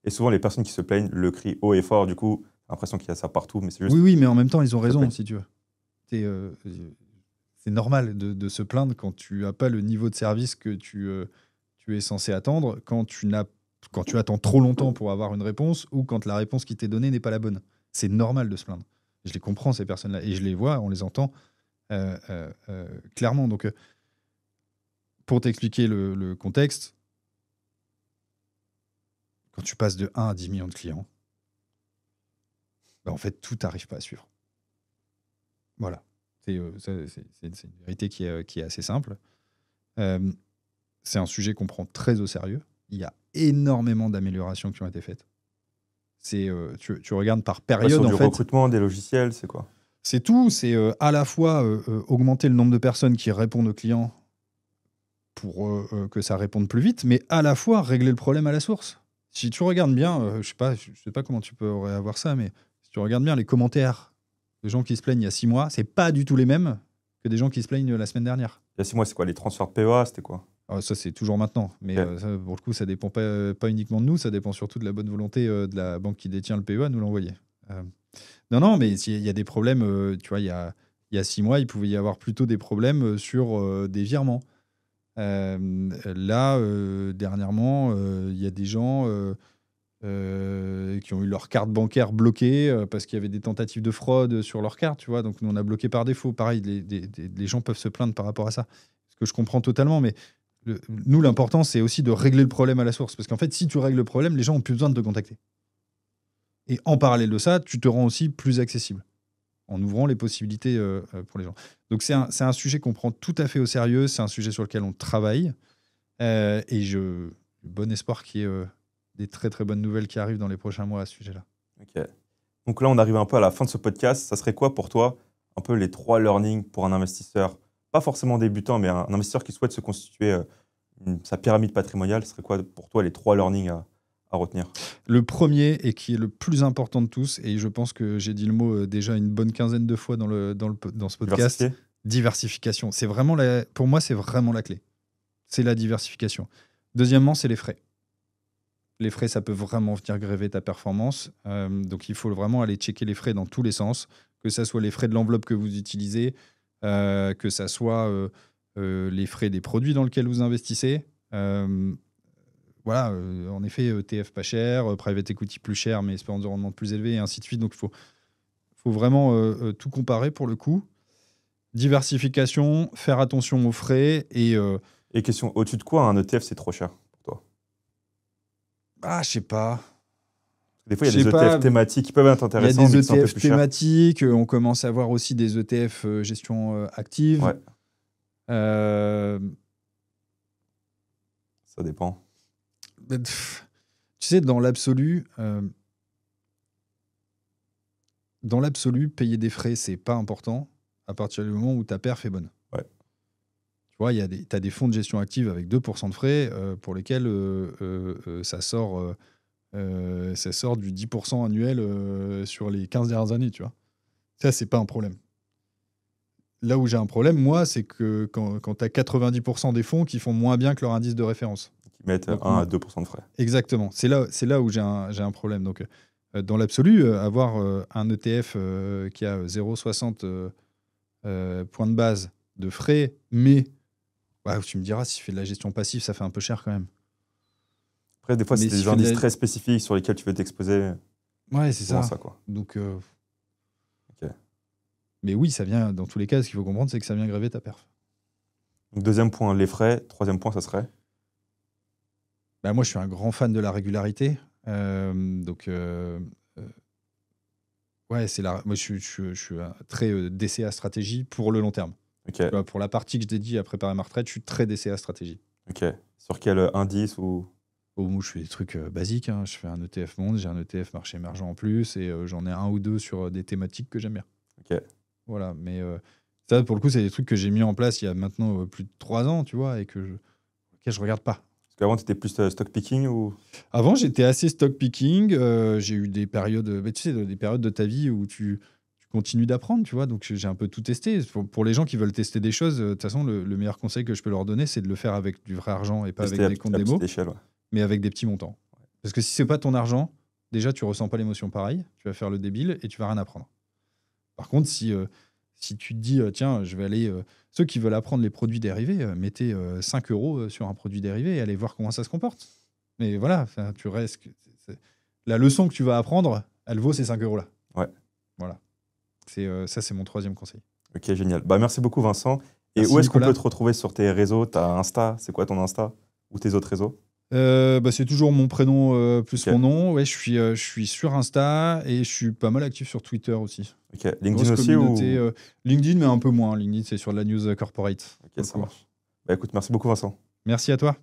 Et souvent, les personnes qui se plaignent le crient haut et fort, du coup, l'impression qu'il y a ça partout, mais c'est juste... oui, mais en même temps, ils ont raison, plaint. si tu veux. C'est normal de se plaindre quand tu n'as pas le niveau de service que tu es censé attendre, quand tu attends trop longtemps pour avoir une réponse, ou quand la réponse qui t'est donnée n'est pas la bonne. C'est normal de se plaindre. Je les comprends, ces personnes-là, et je les vois, on les entend clairement. Donc, pour t'expliquer le contexte, quand tu passes de 1 à 10 millions de clients, en fait, tout n'arrive pas à suivre. Voilà. C'est une vérité qui est assez simple. C'est un sujet qu'on prend très au sérieux. Il y a énormément d'améliorations qui ont été faites. Tu regardes par période, en fait. Du recrutement, des logiciels, c'est quoi? C'est tout. C'est à la fois augmenter le nombre de personnes qui répondent aux clients pour que ça réponde plus vite, mais à la fois régler le problème à la source. Si tu regardes bien, je sais pas comment tu pourrais avoir ça, mais si tu regardes bien les commentaires des gens qui se plaignent il y a 6 mois, c'est pas du tout les mêmes que des gens qui se plaignent la semaine dernière. Il y a 6 mois, c'est quoi? Les transferts de PEA, c'était quoi? Alors ça, c'est toujours maintenant. Mais ça, pour le coup, ça dépend pas uniquement de nous, ça dépend surtout de la bonne volonté de la banque qui détient le PEA à nous l'envoyer. Non, mais il y a des problèmes. Tu vois, il y a 6 mois, il pouvait y avoir plutôt des problèmes sur des virements. Là, dernièrement, il y a des gens qui ont eu leur carte bancaire bloquée parce qu'il y avait des tentatives de fraude sur leur carte, tu vois. Donc, nous, on a bloqué par défaut. Pareil, les gens peuvent se plaindre par rapport à ça. Ce que je comprends totalement, mais nous, l'important, c'est aussi de régler le problème à la source. Parce qu'en fait, si tu règles le problème, les gens ont plus besoin de te contacter. Et en parallèle de ça, tu te rends aussi plus accessible en ouvrant les possibilités pour les gens. Donc, c'est un sujet qu'on prend tout à fait au sérieux. C'est un sujet sur lequel on travaille. Et j'ai bon espoir qu'il y ait des très, très bonnes nouvelles qui arrivent dans les prochains mois à ce sujet-là. Ok. Donc là, on arrive un peu à la fin de ce podcast. Ça serait quoi pour toi, un peu les 3 learnings pour un investisseur, pas forcément débutant, mais un investisseur qui souhaite se constituer sa pyramide patrimoniale? Ce serait quoi pour toi les 3 learnings à retenir? Le premier, et qui est le plus important de tous, et je pense que j'ai dit le mot déjà une bonne quinzaine de fois dans ce podcast, diversification. C'est vraiment pour moi, c'est vraiment la clé. C'est la diversification. Deuxièmement, c'est les frais. Les frais, ça peut vraiment venir gréver ta performance. Donc, il faut vraiment aller checker les frais dans tous les sens, que ce soit les frais de l'enveloppe que vous utilisez, que ce soit les frais des produits dans lesquels vous investissez. Voilà, en effet, ETF pas cher, private equity plus cher, mais espérance de rendement plus élevé, et ainsi de suite. Donc, il faut vraiment tout comparer pour le coup. Diversification, faire attention aux frais et question, au-dessus de quoi un ETF, c'est trop cher pour toi? je sais pas. Des fois, il y a des ETF thématiques qui peuvent être intéressants. Il y a des ETF thématiques. On commence à voir aussi des ETF gestion active. Ouais. Ça dépend. Tu sais, dans l'absolu, payer des frais, c'est pas important à partir du moment où ta perf est bonne. Ouais. Tu vois, tu as des fonds de gestion active avec 2% de frais pour lesquels ça sort du 10% annuel sur les 15 dernières années, tu vois. Ça, c'est pas un problème. Là où j'ai un problème, moi, c'est que quand tu as 90% des fonds qui font moins bien que leur indice de référence. Qui mettent 1 à 2% de frais. Exactement. C'est là où j'ai un problème. Donc, dans l'absolu, avoir un ETF qui a 0,60 points de base de frais, mais tu me diras, si tu fais de la gestion passive, ça fait un peu cher quand même. Après, des fois, c'est des indices très spécifiques sur lesquels tu veux t'exposer. Ouais, c'est ça. Quoi. Donc, ok. Mais oui, ça vient, dans tous les cas, ce qu'il faut comprendre, c'est que ça vient gréver ta perf. Donc, deuxième point, les frais. Troisième point, ça serait moi, je suis un grand fan de la régularité. Moi, je suis très DCA stratégie pour le long terme. Okay. Pour la partie que je dédie à préparer ma retraite, je suis très DCA stratégie. Ok. Sur quel indice ou je fais des trucs basiques. Hein. Je fais un ETF monde, j'ai un ETF marché émergent en plus, et j'en ai un ou deux sur des thématiques que j'aime bien. Ok. Voilà, mais ça, pour le coup, c'est des trucs que j'ai mis en place il y a maintenant plus de 3 ans, tu vois, et que je regarde pas. Parce qu'avant, tu étais plus stock picking ou... Avant, j'étais assez stock picking. J'ai eu des périodes, tu sais, des périodes de ta vie où tu continue d'apprendre, tu vois. Donc, j'ai un peu tout testé. Pour les gens qui veulent tester des choses, de toute façon, le meilleur conseil que je peux leur donner, c'est de le faire avec du vrai argent et pas avec des comptes démo, mais avec des petits montants. Parce que si c'est pas ton argent, déjà, tu ressens pas l'émotion pareil. Tu vas faire le débile et tu vas rien apprendre. Par contre, si tu te dis, tiens, je vais aller... ceux qui veulent apprendre les produits dérivés, mettez 5 € sur un produit dérivé et allez voir comment ça se comporte. Mais voilà, tu restes... La leçon que tu vas apprendre, elle vaut ces 5 €-là. Ouais. Voilà. Ça, c'est mon 3e conseil. Ok, génial. Bah, merci beaucoup, Vincent. Et merci, où est-ce qu'on Nicolas. peut te retrouver sur tes réseaux? Tu as Insta, c'est quoi ton Insta? Ou tes autres réseaux? C'est toujours mon prénom plus mon nom. Ouais, je suis sur Insta et je suis pas mal actif sur Twitter aussi. Ok, LinkedIn aussi ou... LinkedIn, mais un peu moins. LinkedIn, c'est sur la news corporate. Ok, ça marche. Bah, écoute, merci beaucoup, Vincent. Merci à toi.